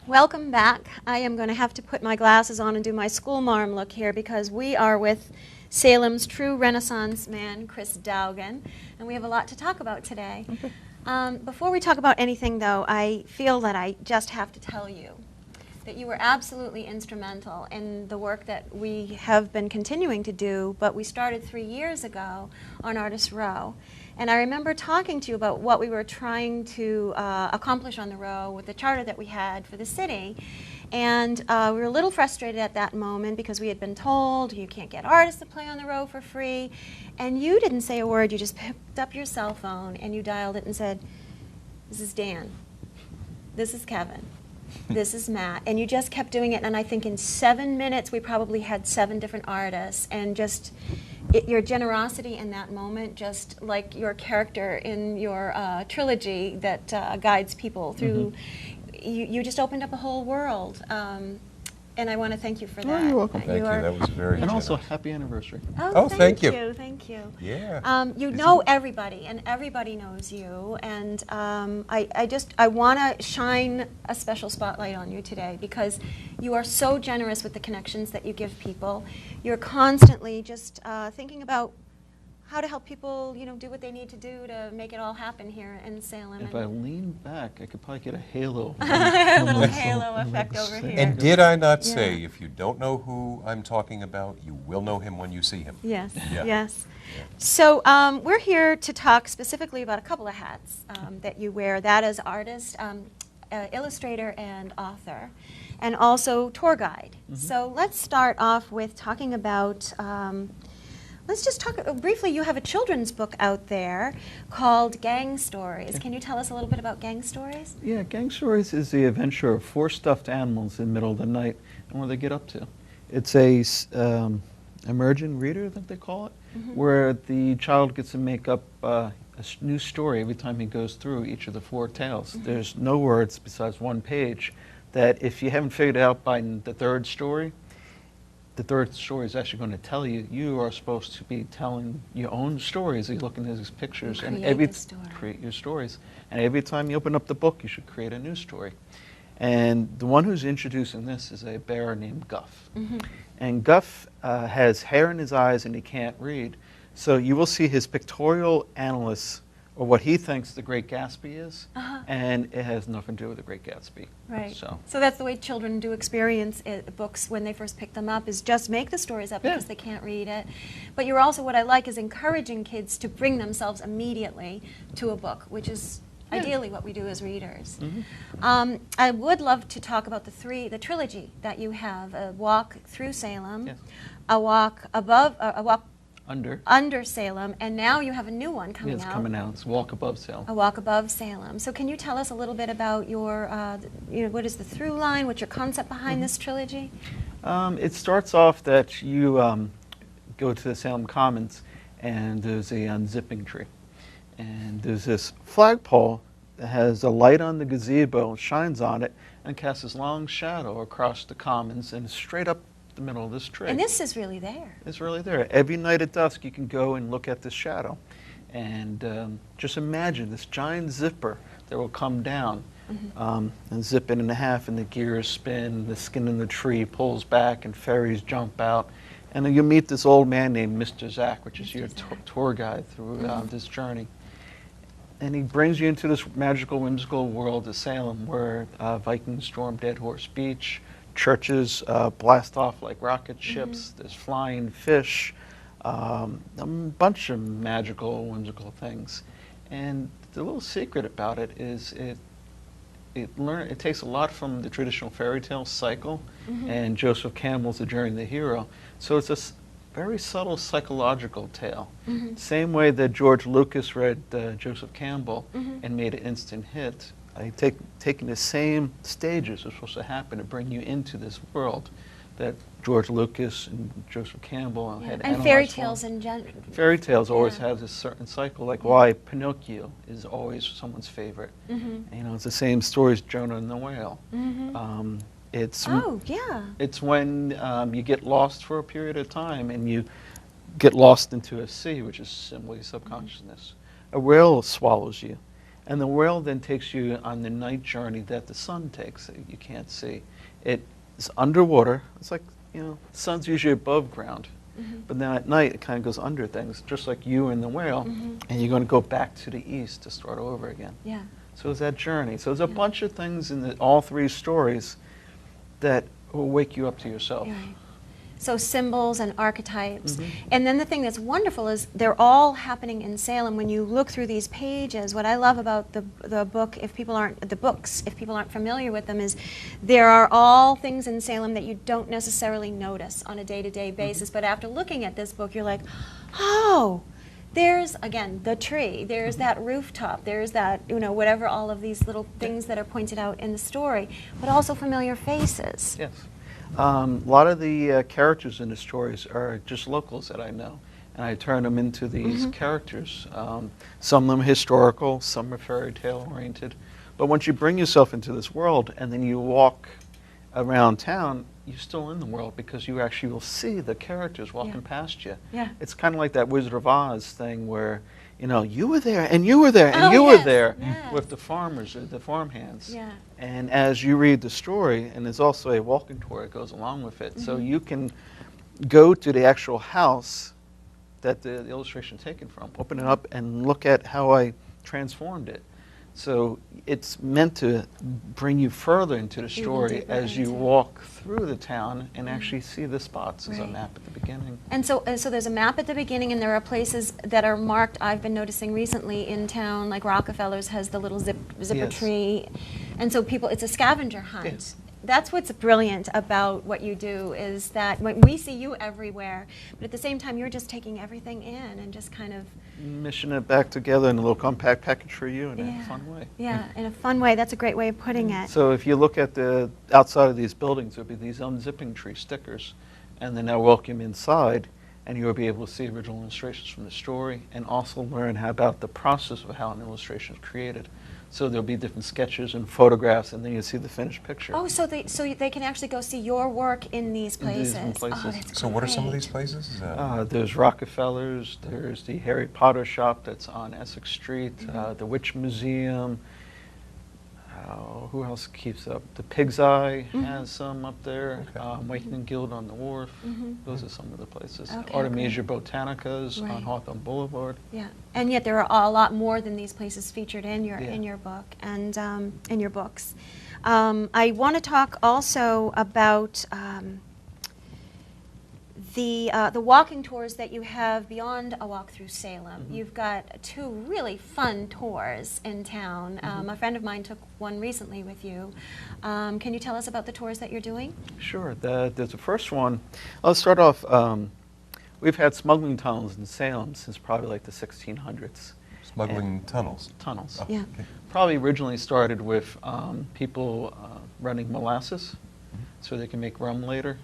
Welcome back. I am going to have to put my glasses on and do my school marm look here because we are with Salem's true Renaissance man, Chris Dowgin, and we have a lot to talk about today. Okay. Before we talk about anything, though, I feel that I just have to tell you that you were absolutely instrumental in the work that we have been continuing to do, but we started 3 years ago on Artist Row. And I remember talking to you about what we were trying to accomplish on the Row with the charter that we had for the city. And we were a little frustrated at that moment because we had been told you can't get artists to play on the Row for free. And you didn't say a word. You just picked up your cell phone and you dialed it and said, "This is Dan. This is Kevin. This is Matt." And you just kept doing it. And I think in 7 minutes we probably had 7 different artists. And just your generosity in that moment, just like your character in your trilogy that guides people through, you just opened up a whole world. And I want to thank you for that. Oh, you're welcome. Thank you. That was very And also, generous. happy anniversary. Oh, thank you. Thank you. Yeah. You know everybody, and everybody knows you. And I want to shine a special spotlight on you today because you are so generous with the connections that you give people. You're constantly just thinking about how to help people, do what they need to do to make it all happen here in Salem. If I lean back, I could probably get a halo. A little halo effect over here. And did I not say, if you don't know who I'm talking about, you will know him when you see him? Yes, Yeah. yes. So we're here to talk specifically about a couple of hats that you wear. That is artist, illustrator, and author, and also tour guide. So let's start off with talking about, let's just talk briefly, you have a children's book out there called Gang Stories. Can you tell us a little bit about Gang Stories? Yeah, Gang Stories is the adventure of 4 stuffed animals in the middle of the night and what they get up to. It's a emergent reader, I think they call it, where the child gets to make up a new story every time he goes through each of the 4 tales. There's no words besides 1 page that if you haven't figured it out by the 3rd story, the 3rd story is actually going to tell you you are supposed to be telling your own stories. You look into these pictures and create your stories. And every time you open up the book, you should create a new story. And the one who's introducing this is a bear named Guff. And Guff has hair in his eyes and he can't read. So you will see his pictorial analysis, or what he thinks the Great Gatsby is, and it has nothing to do with the Great Gatsby. Right. So that's the way children do experience books when they first pick them up, is just make the stories up because they can't read it. But you're also, what I like is encouraging kids to bring themselves immediately to a book, which is ideally what we do as readers. I would love to talk about the trilogy that you have: A Walk Through Salem, A Walk Above, A Walk Under Salem, and now you have a new one coming out. It's coming out. It's Walk Above Salem. A Walk Above Salem. So can you tell us a little bit about your, what is the through line? What's your concept behind this trilogy? It starts off that you go to the Salem Commons and there's a unzipping tree. And there's this flagpole that has a light on the gazebo, shines on it, and casts this long shadow across the Commons and straight up the middle of this tree. And this is really there. It's really there. Every night at dusk you can go and look at this shadow. And just imagine this giant zipper that will come down and zip it in half, and the gears spin, the skin in the tree pulls back, and fairies jump out. And then you meet this old man named Mr. Zach, which is your tour guide through this journey. And he brings you into this magical, whimsical world of Salem where Vikings storm Dead Horse Beach, churches blast off like rocket ships, there's flying fish, a bunch of magical, whimsical things. And the little secret about it is it takes a lot from the traditional fairy tale cycle and Joseph Campbell's The Journey of the Hero. So it's a very subtle psychological tale. Same way that George Lucas read Joseph Campbell and made an instant hit. Taking the same stages are supposed to happen to bring you into this world that George Lucas and Joseph Campbell had and fairy tales in general. Fairy tales always have this certain cycle, like why Pinocchio is always someone's favorite. It's the same story as Jonah and the Whale. It's when you get lost for a period of time and you get lost into a sea, which is simply subconsciousness. A whale swallows you. And the whale then takes you on the night journey that the sun takes that you can't see. It's underwater. It's like, you know, the sun's usually above ground. But then at night, it kind of goes under things, just like you and the whale, and you're going to go back to the east to start over again. Yeah. So it's that journey. So there's a bunch of things in all three stories that will wake you up to yourself. Right. So symbols and archetypes. And then the thing that's wonderful is they're all happening in Salem. When you look through these pages, what I love about the book, if people aren't familiar with them, is there are all things in Salem that you don't necessarily notice on a day-to-day basis. But after looking at this book, you're like, oh, there's, again, the tree, there's that rooftop, there's that, you know, whatever, all of these little things that are pointed out in the story, but also familiar faces. Yes. A lot of the characters in the stories are just locals that I know, and I turn them into these characters. Some of them are historical, some are fairy tale oriented. But once you bring yourself into this world and then you walk around town, you're still in the world because you actually will see the characters walking past you. Yeah. It's kind of like that Wizard of Oz thing where, you know, you were there and you were there and you were there with the farmers, the farmhands. Yeah. And as you read the story, and there's also a walking tour that goes along with it, so you can go to the actual house that the illustration is taken from, open it up and look at how I transformed it. So it's meant to bring you further into the story deeper as you into it. walk through the town and actually see the spots. There's a Right. map at the beginning. And so there's a map at the beginning, and there are places that are marked. I've been noticing recently in town, like Rockefeller's has the little zipper Yes. tree, and so it's a scavenger hunt. Yes. That's what's brilliant about what you do, is that when we see you everywhere, but at the same time you're just taking everything in and just kind of Mishing it back together in a little compact package for you in a fun way. Yeah, in a fun way. That's a great way of putting it. So if you look at the outside of these buildings, there'll be these unzipping tree stickers, and then they'll welcome you inside, and you'll be able to see original illustrations from the story, and also learn how about the process of how an illustration is created. So there'll be different sketches and photographs, and then you'll see the finished picture. Oh, so they can actually go see your work in these In these places. places. Oh, that's So what are some of great. these places? Is that There's Rockefeller's, there's the Harry Potter shop that's on Essex Street, the Witch Museum. Who else keeps up? The Pig's Eye has some up there. Wakening Guild on the Wharf. Those are some of the places. Okay, Artemisia Botanicas Right. on Hawthorne Boulevard. Yeah, and yet there are a lot more than these places featured in your Yeah. book and in your books. I want to talk also about the walking tours that you have beyond a walk through Salem. You've got two really fun tours in town. A friend of mine took one recently with you. Can you tell us about the tours that you're doing? Sure. There's the first one. I'll start off. We've had smuggling tunnels in Salem since probably like the 1600s. smuggling tunnels? Tunnels. Yeah. Okay. Probably originally started with people running molasses so they can make rum later.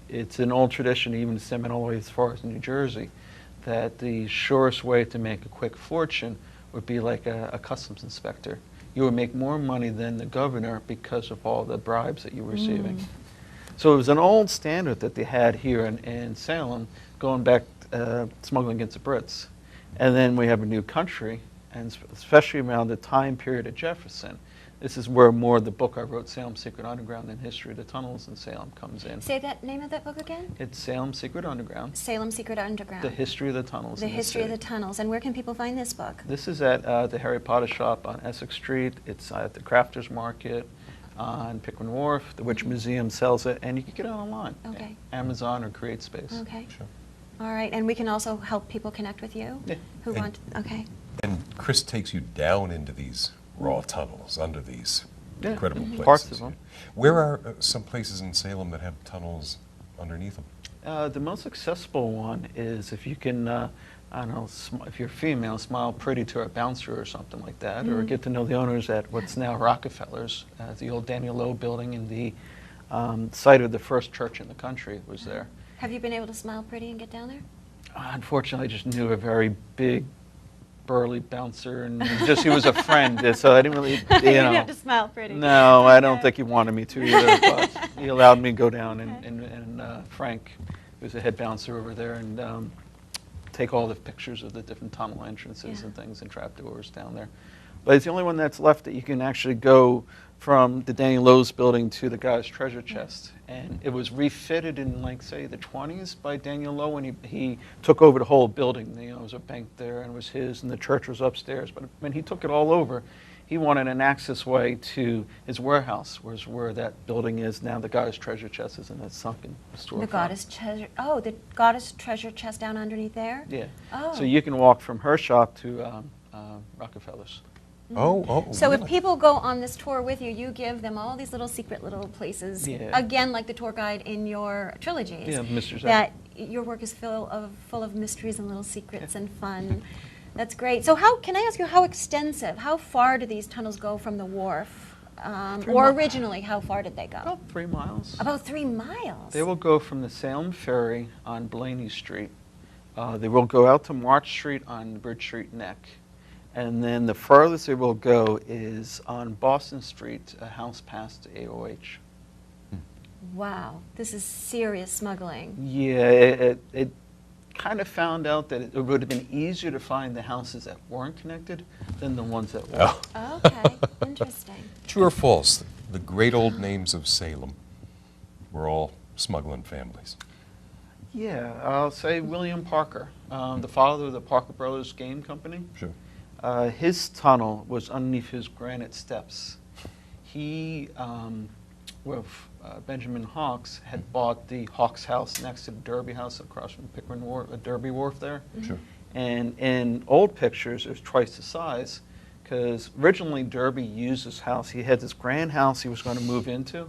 It's an old tradition, even stemming all the way as far as New Jersey, that the surest way to make a quick fortune would be like a customs inspector. You would make more money than the governor because of all the bribes that you were receiving. So it was an old standard that they had here in Salem, going back smuggling against the Brits. And then we have a new country, and especially around the time period of Jefferson. This is where more of the book I wrote, Salem Secret Underground and History of the Tunnels in Salem, comes in. Say that name of that book again? It's Salem Secret Underground, Salem Secret Underground. the history of the tunnels The in history of the city. tunnels. And where can people find this book? This is at the Harry Potter shop on Essex Street. It's at the Crafters Market on Pickman Wharf. The Witch Museum sells it, and you can get it online. Okay. Amazon or CreateSpace. Okay. Sure. All right. And we can also help people connect with you? Yeah. Who And- want, okay. And Chris takes you down into these raw tunnels, under these Yeah. incredible places. Parts of them. Where are some places in Salem that have tunnels underneath them? The most accessible one is if you can, I don't know, if you're female, smile pretty to a bouncer or something like that, or get to know the owners at what's now Rockefeller's, the old Daniel Lowe building, and the site of the first church in the country was there. Have you been able to smile pretty and get down there? Unfortunately, I just knew a very big, burly bouncer, and just he was a friend, so I didn't really, You didn't have know. to smile pretty. No, I don't Okay. think he wanted me to either, but he allowed me to go down, and Frank, who's the head bouncer over there, and take all the pictures of the different tunnel entrances Yeah. and things and trapdoors down there. But it's the only one that's left that you can actually go from the Daniel Lowe's building to the guy's treasure chest. And it was refitted in, like, say, the 20s by Daniel Lowe when he took over the whole building. You know, there was a bank there, and it was his, and the church was upstairs. But when he took it all over, he wanted an access way to his warehouse, where that building is now. The guy's treasure chest is in that sunken storefront. The goddess treasure. Oh, the goddess treasure chest down underneath there. Yeah. Oh. So you can walk from her shop to Rockefeller's. Oh, So really? if people go on this tour with you, you give them all these little secret little places, Yeah. again, like the tour guide in your trilogies. Yeah, Mr. Zach. That your work is full of mysteries and little secrets and fun. That's great. So can I ask you, how extensive, how far do these tunnels go from the wharf? Or originally, how far did they go? About 3 miles. About 3 miles. They will go from the Salem Ferry on Blaney Street. They will go out to March Street on Bridge Street Neck. And then the furthest they will go is on Boston Street, a house past AOH. Wow, this is serious smuggling. Yeah, it kind of found out that it would have been easier to find the houses that weren't connected than the ones that were. Oh. Okay, interesting. True or false? The great old names of Salem were all smuggling families. Yeah, I'll say William Parker, the father of the Parker Brothers Game Company. Sure. His tunnel was underneath his granite steps. He, with Benjamin Hawks, had bought the Hawks house next to the Derby house across from Pickering Wharf, Derby Wharf there. Sure. And in old pictures, it was twice the size, because originally Derby used this house. He had this grand house he was going to move into,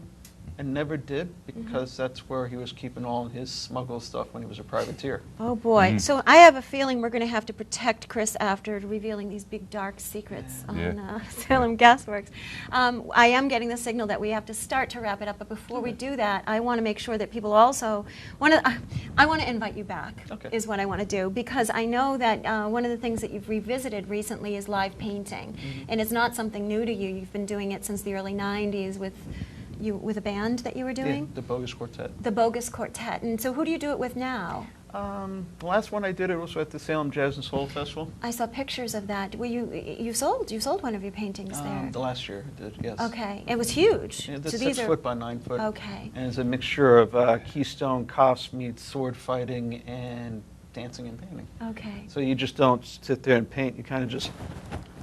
and never did, because that's where he was keeping all his smuggled stuff when he was a privateer. Oh boy. So I have a feeling we're going to have to protect Chris after revealing these big dark secrets on Salem Gasworks. I am getting the signal that we have to start to wrap it up, but before we do that, I want to make sure that people also I want to invite you back, is what I want to do, because I know that one of the things that you've revisited recently is live painting, and it's not something new to you. You've been doing it since the early 90s with a band that you were doing? Yeah, the Bogus Quartet. The Bogus Quartet. And so who do you do it with now? The last one I did it was at the Salem Jazz and Soul Festival. I saw pictures of that. Well, you sold one of your paintings there. The last year I did, yes. Okay. It was huge. Yeah, so that's these 6 foot by 9 foot. Okay. And it's a mixture of Keystone Cops meets sword fighting and dancing and painting. Okay. So you just don't sit there and paint, you kind of just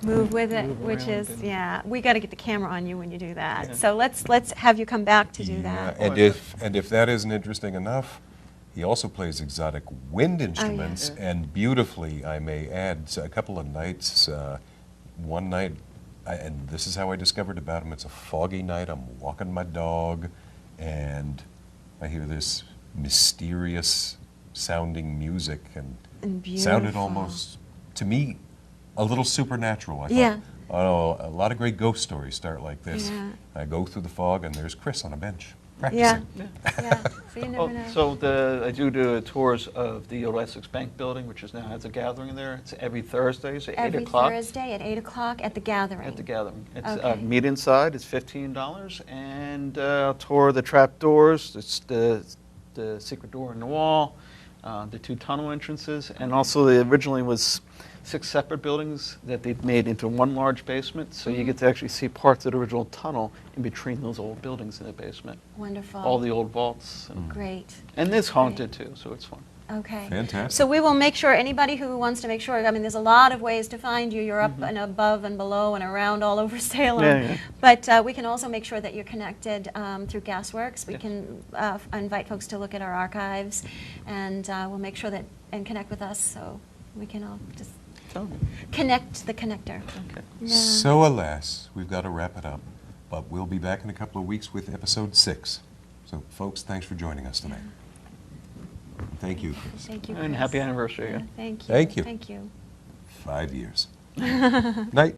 Move with it, Move which around is, and- yeah, we got to get the camera on you when you do that. Yeah. So let's have you come back to do that. And if that isn't interesting enough, he also plays exotic wind instruments, Yeah. and beautifully, I may add, a couple of nights. One night, and this is how I discovered about him. It's a foggy night. I'm walking my dog, and I hear this mysterious sounding music, and sounded beautiful. almost, to me, a little supernatural. I Yeah. thought, oh, a lot of great ghost stories start like this. Yeah. I go through the fog, and there's Chris on a bench Yeah. practicing. Yeah. So you never know. So I do tours of the old Essex Bank building, which is now has a gathering there. It's every Thursday, so 8 o'clock. Every Thursday at 8 o'clock at the gathering. At the gathering. It's Okay. meet inside. It's $15, and I'll tour the trap doors. It's the secret door in the wall, the 2 tunnel entrances, and also there originally was 6 separate buildings that they've made into one large basement. So you get to actually see parts of the original tunnel in between those old buildings in the basement. Wonderful. All the old vaults, Great. and it's haunted too, so it's fun. Okay. Fantastic. So we will make sure, anybody who wants to make sure, I mean, there's a lot of ways to find you. You're up and above and below and around all over Salem. Yeah. But we can also make sure that you're connected through Gasworks. We Yes. can invite folks to look at our archives, and we'll make sure that, and connect with us, so we can all just Tell me. connect the connector. Okay. Yeah. So alas, we've got to wrap it up, but we'll be back in a couple of weeks with episode 6. So folks, thanks for joining us tonight. Thank you, Chris. Thank you, And Chris. happy anniversary Yeah, again. thank you. Thank you. Thank you. 5 years. Night.